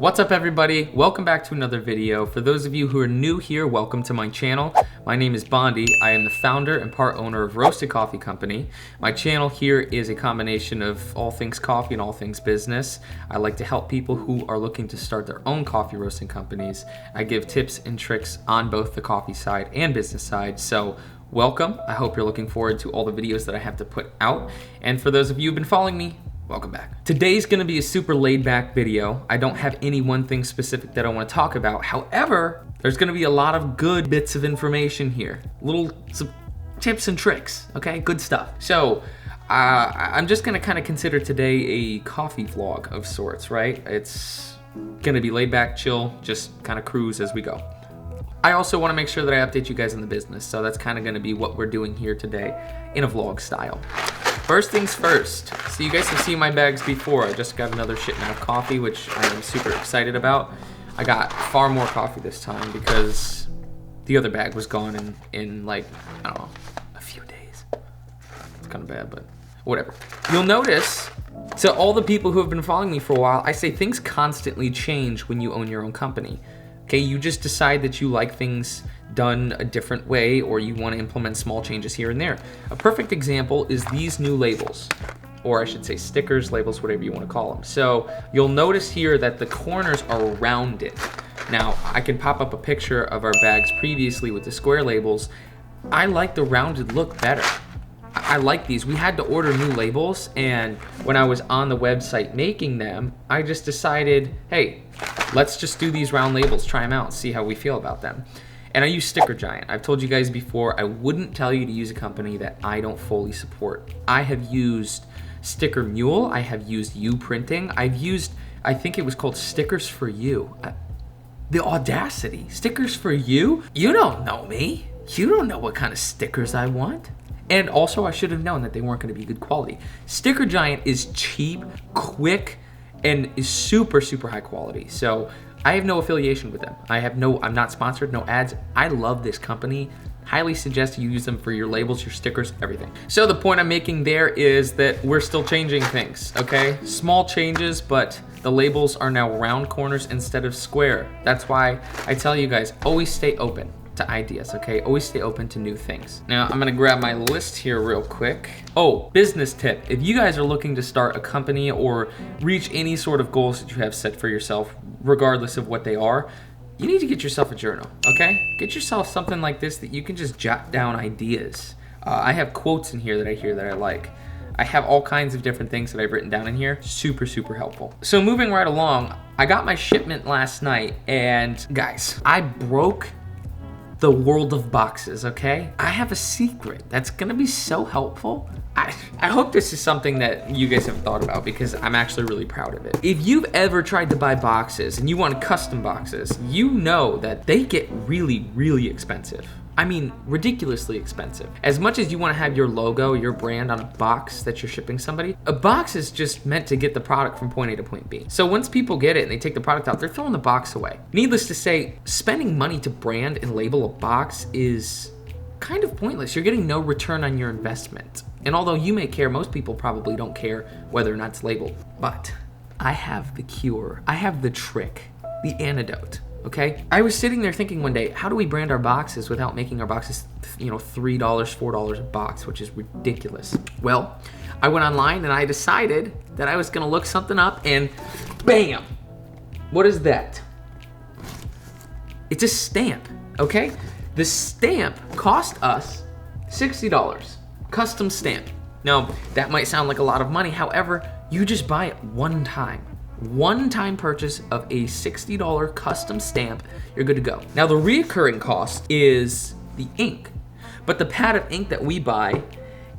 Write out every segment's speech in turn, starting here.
What's up everybody? Welcome back to another video. For those of you who are new here, welcome to my channel. My name is Bondi. I am the founder and part owner of Roasted Coffee Company. My channel here is a combination of all things coffee and all things business. I like to help people who are looking to start their own coffee roasting companies. I give tips and tricks on both the coffee side and business side. So welcome. I hope you're looking forward to all the videos that I have to put out. And for those of you who've been following me, welcome back. Today's gonna be a super laid back video. I don't have any one thing specific that I wanna talk about. However, there's gonna be a lot of good bits of information here. Some tips and tricks, okay? Good stuff. So, I'm just gonna kind of consider today a coffee vlog of sorts, right? It's gonna be laid back, chill, just kind of cruise as we go. I also wanna make sure that I update you guys in the business. So that's kind of gonna be what we're doing here today in a vlog style. First things first, so you guys have seen my bags before. I just got another shipment of coffee, which I am super excited about. I got far more coffee this time because the other bag was gone in like, I don't know, a few days. It's kind of bad, but whatever. You'll notice, so all the people who have been following me for a while, I say things constantly change when you own your own company. Okay, you just decide that you like things done a different way or you want to implement small changes here and there. A perfect example is these new labels, or I should say stickers, labels, whatever you want to call them. So you'll notice here that the corners are rounded. Now, I can pop up a picture of our bags previously with the square labels. I like the rounded look better. I like these. We had to order new labels, and when I was on the website making them, I just decided, hey, let's just do these round labels, try them out, and see how we feel about them. And I use Sticker Giant. I've told you guys before, I wouldn't tell you to use a company that I don't fully support. I have used Sticker Mule, I have used U Printing, I've used, I think it was called Stickers for You. The audacity, Stickers for You? You don't know me. You don't know what kind of stickers I want. And also, I should have known that they weren't gonna be good quality. Sticker Giant is cheap, quick, and is super, super high quality. So I have no affiliation with them. I'm not sponsored, no ads. I love this company. Highly suggest you use them for your labels, your stickers, everything. So the point I'm making there is that we're still changing things, okay? Small changes, but the labels are now round corners instead of square. That's why I tell you guys, always stay open to ideas, okay? Always stay open to new things. Now, I'm gonna grab my list here real quick. Oh, business tip. If you guys are looking to start a company or reach any sort of goals that you have set for yourself, regardless of what they are, you need to get yourself a journal, okay? Get yourself something like this that you can just jot down ideas. I have quotes in here that I like. I have all kinds of different things that I've written down in here. Super, super helpful. So moving right along, I got my shipment last night, and guys, I broke the world of boxes, okay? I have a secret that's gonna be so helpful. I hope this is something that you guys have thought about because I'm actually really proud of it. If you've ever tried to buy boxes and you want custom boxes, you know that they get really, really expensive. I mean, ridiculously expensive. As much as you want to have your logo, your brand on a box that you're shipping somebody, a box is just meant to get the product from point A to point B. So once people get it and they take the product out, they're throwing the box away. Needless to say, spending money to brand and label a box is kind of pointless. You're getting no return on your investment. And although you may care, most people probably don't care whether or not it's labeled. But I have the cure. I have the trick, the antidote. Okay, I was sitting there thinking one day, how do we brand our boxes without making our boxes, $3, $4 a box, which is ridiculous. Well, I went online and I decided that I was gonna look something up, and bam, what is that? It's a stamp, okay? The stamp cost us $60, custom stamp. Now, that might sound like a lot of money. However, you just buy it one time purchase of a $60 custom stamp, you're good to go. Now the reoccurring cost is the ink, but the pad of ink that we buy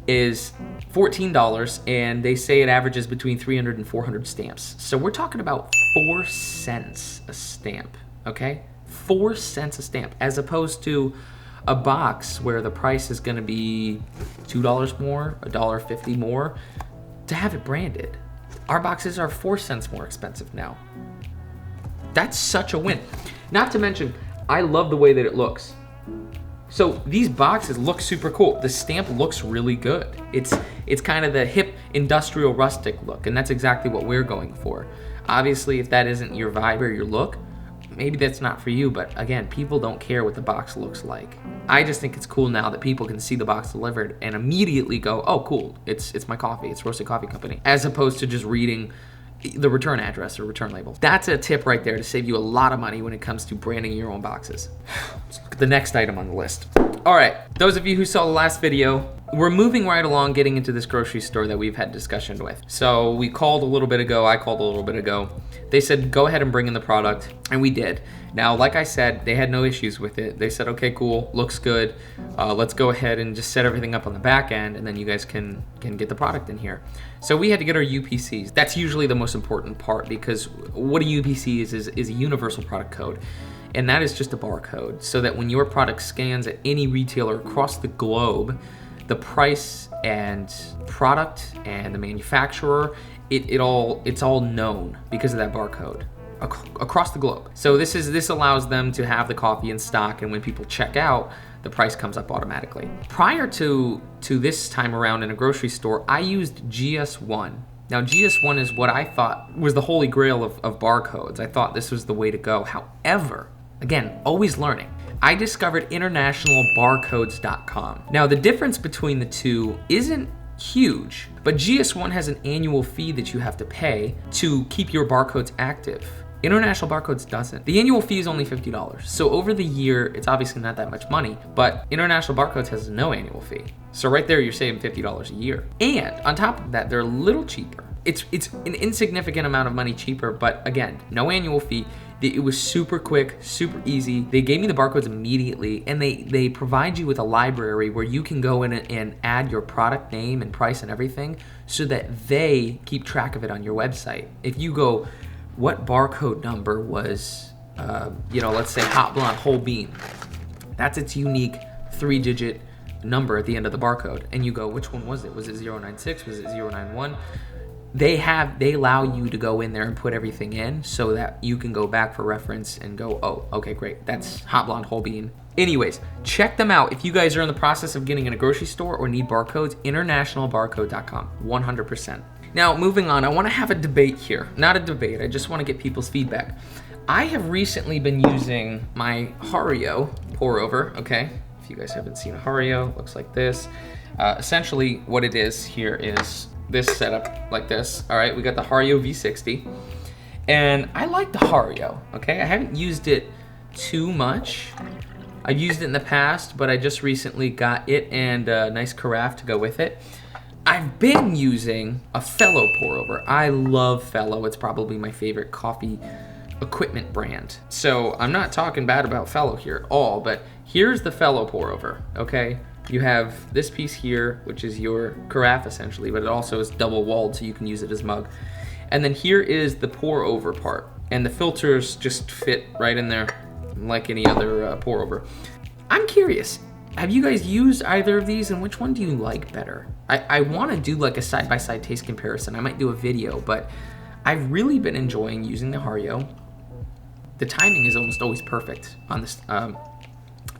is $14, and they say it averages between 300 and 400 stamps. So we're talking about 4 cents a stamp, okay? 4 cents a stamp, as opposed to a box where the price is gonna be $2 more, $1.50 more to have it branded. Our boxes are 4 cents more expensive now. That's such a win. Not to mention, I love the way that it looks. So these boxes look super cool. The stamp looks really good. It's kind of the hip industrial rustic look, and that's exactly what we're going for. Obviously, if that isn't your vibe or your look, maybe that's not for you, but again, people don't care what the box looks like. I just think it's cool now that people can see the box delivered and immediately go, oh cool, it's my coffee, it's Roasted Coffee Company, as opposed to just reading the return address or return label. That's a tip right there to save you a lot of money when it comes to branding your own boxes. Let's look at the next item on the list. All right, those of you who saw the last video, we're moving right along getting into this grocery store that we've had discussion with. So we called a little bit ago, I called a little bit ago. They said, go ahead and bring in the product, and we did. Now, like I said, they had no issues with it. They said, okay, cool, looks good. Let's go ahead and just set everything up on the back end, and then you guys can get the product in here. So we had to get our UPCs. That's usually the most important part, because what a UPC is a universal product code. And that is just a barcode, so that when your product scans at any retailer across the globe, the price and product and the manufacturer, it's all known because of that barcode across the globe. So this allows them to have the coffee in stock, and when people check out, the price comes up automatically. Prior to this time around in a grocery store, I used GS1. Now, GS1 is what I thought was the holy grail of barcodes. I thought this was the way to go. However, again, always learning, I discovered internationalbarcodes.com. Now, the difference between the two isn't huge, but GS1 has an annual fee that you have to pay to keep your barcodes active. International Barcodes doesn't. The annual fee is only $50. So over the year, it's obviously not that much money, but International Barcodes has no annual fee. So right there, you're saving $50 a year. And on top of that, they're a little cheaper. It's an insignificant amount of money cheaper, but again, no annual fee. It was super quick, super easy. They gave me the barcodes immediately, and they provide you with a library where you can go in and add your product name and price and everything so that they keep track of it on your website. If you go, what barcode number was, let's say Hot Blonde Whole Bean, that's its unique 3-digit number at the end of the barcode. And you go, which one was it? Was it 096? Was it 091? They allow you to go in there and put everything in so that you can go back for reference and go, oh, okay, great, that's Hot Blonde Whole Bean. Anyways, check them out. If you guys are in the process of getting in a grocery store or need barcodes, internationalbarcode.com, 100%. Now, moving on, I want to have a debate here. Not a debate, I just want to get people's feedback. I have recently been using my Hario pour over, okay? If you guys haven't seen a Hario, looks like this. Essentially, what it is here is this setup like this. All right, we got the Hario V60, and I like the Hario, okay? I haven't used it too much. I've used it in the past, but I just recently got it and a nice carafe to go with it. I've been using a Fellow pour over. I love Fellow. It's probably my favorite coffee equipment brand. So I'm not talking bad about Fellow here at all, but here's the Fellow pour over, okay? You have this piece here, which is your carafe essentially, but it also is double walled so you can use it as mug. And then here is the pour over part. And the filters just fit right in there like any other pour over. I'm curious, have you guys used either of these, and which one do you like better? I want to do like a side-by-side taste comparison. I might do a video, but I've really been enjoying using the Hario. The timing is almost always perfect on this,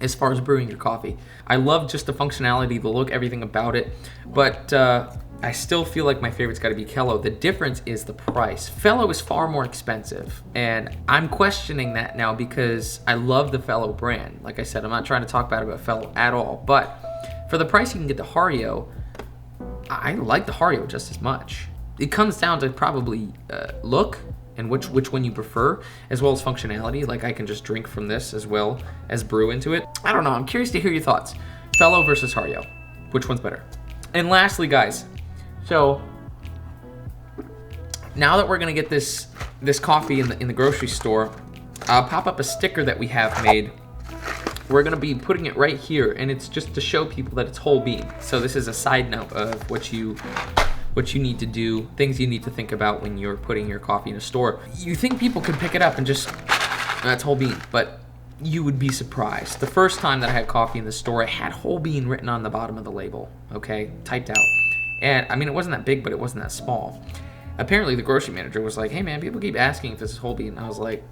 as far as brewing your coffee. I love just the functionality, the look, everything about it, but I still feel like my favorite's gotta be Fellow. The difference is the price. Fellow is far more expensive, and I'm questioning that now because I love the Fellow brand. Like I said, I'm not trying to talk bad about Fellow at all, but for the price you can get the Hario, I like the Hario just as much. It comes down to probably look and which one you prefer, as well as functionality. Like I can just drink from this as well as brew into it. I don't know, I'm curious to hear your thoughts. Fellow versus Hario, which one's better? And lastly, guys, so now that we're gonna get this coffee in the grocery store, I'll pop up a sticker that we have made. We're gonna be putting it right here, and it's just to show people that it's whole bean. So this is a side note of what you need to do, things you need to think about when you're putting your coffee in a store. You think people could pick it up and just, that's whole bean, but you would be surprised. The first time that I had coffee in the store, I had whole bean written on the bottom of the label, okay, typed out. And I mean, it wasn't that big, but it wasn't that small. Apparently the grocery manager was like, hey man, people keep asking if this is whole bean. And I was like,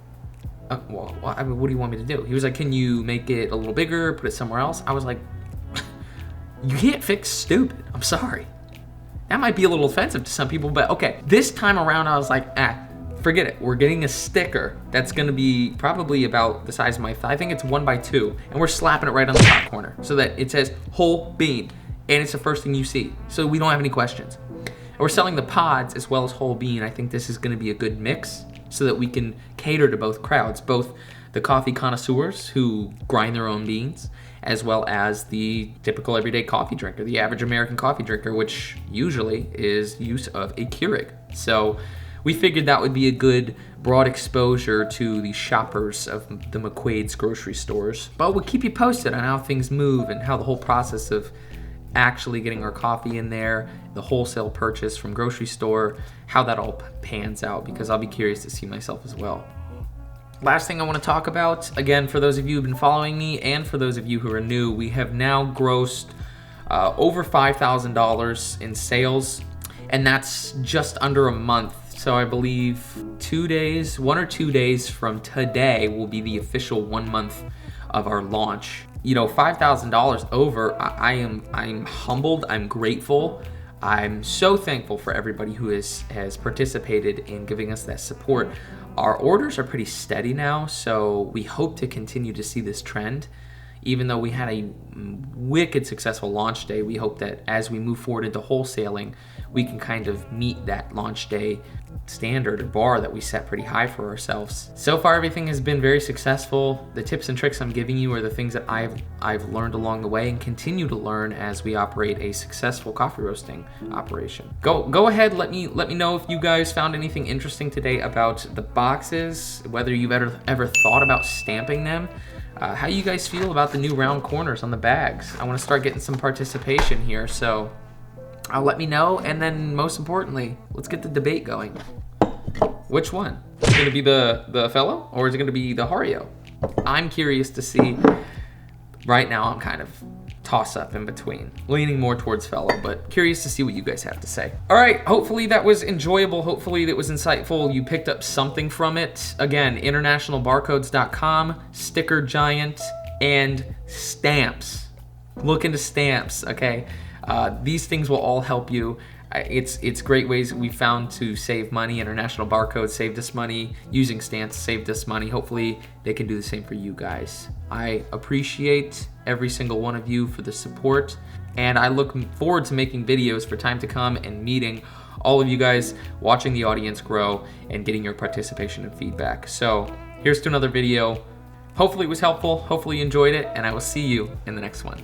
well, I mean, what do you want me to do? He was like, can you make it a little bigger, put it somewhere else? I was like, you can't fix stupid, I'm sorry. That might be a little offensive to some people, but okay. This time around, I was like, forget it. We're getting a sticker that's gonna be probably about the size of my thigh. I think it's 1x2, and we're slapping it right on the top corner so that it says whole bean, and it's the first thing you see, so we don't have any questions. And we're selling the pods as well as whole bean. I think this is gonna be a good mix so that we can cater to both crowds, both the coffee connoisseurs who grind their own beans, as well as the typical everyday coffee drinker, the average American coffee drinker, which usually is use of a Keurig. So we figured that would be a good broad exposure to the shoppers of the McQuaid's grocery stores. But we'll keep you posted on how things move and how the whole process of actually getting our coffee in there, the wholesale purchase from grocery store, how that all pans out, because I'll be curious to see myself as well. Last thing I want to talk about, again, for those of you who've been following me and for those of you who are new, we have now grossed over $5,000 in sales, and that's just under a month. So I believe 2 days, 1 or 2 days from today will be the official 1 month of our launch. You know, $5,000 over, I'm humbled, I'm grateful. I'm so thankful for everybody who has participated in giving us that support. Our orders are pretty steady now, so we hope to continue to see this trend. Even though we had a wicked successful launch day, we hope that as we move forward into wholesaling, we can kind of meet that launch day standard or bar that we set pretty high for ourselves. So far, everything has been very successful. The tips and tricks I'm giving you are the things that I've learned along the way and continue to learn as we operate a successful coffee roasting operation. Go ahead, let me know if you guys found anything interesting today about the boxes, whether you've ever thought about stamping them. How you guys feel about the new round corners on the bags? I want to start getting some participation here, so let me know, and then most importantly, let's get the debate going. Which one? Is it going to be the fellow, or is it going to be the Hario? I'm curious to see. Right now, I'm kind of toss up in between, leaning more towards fellow, but curious to see what you guys have to say. All right, hopefully that was enjoyable. Hopefully that was insightful. You picked up something from it. Again, internationalbarcodes.com, sticker giant, and stamps. Look into stamps, okay? These things will all help you. It's great ways we found to save money. International Barcodes saved us money. Using stamps saved us money. Hopefully they can do the same for you guys. I appreciate every single one of you for the support, and I look forward to making videos for time to come and meeting all of you guys, watching the audience grow and getting your participation and feedback. So here's to another video. Hopefully it was helpful. Hopefully you enjoyed it, and I will see you in the next one.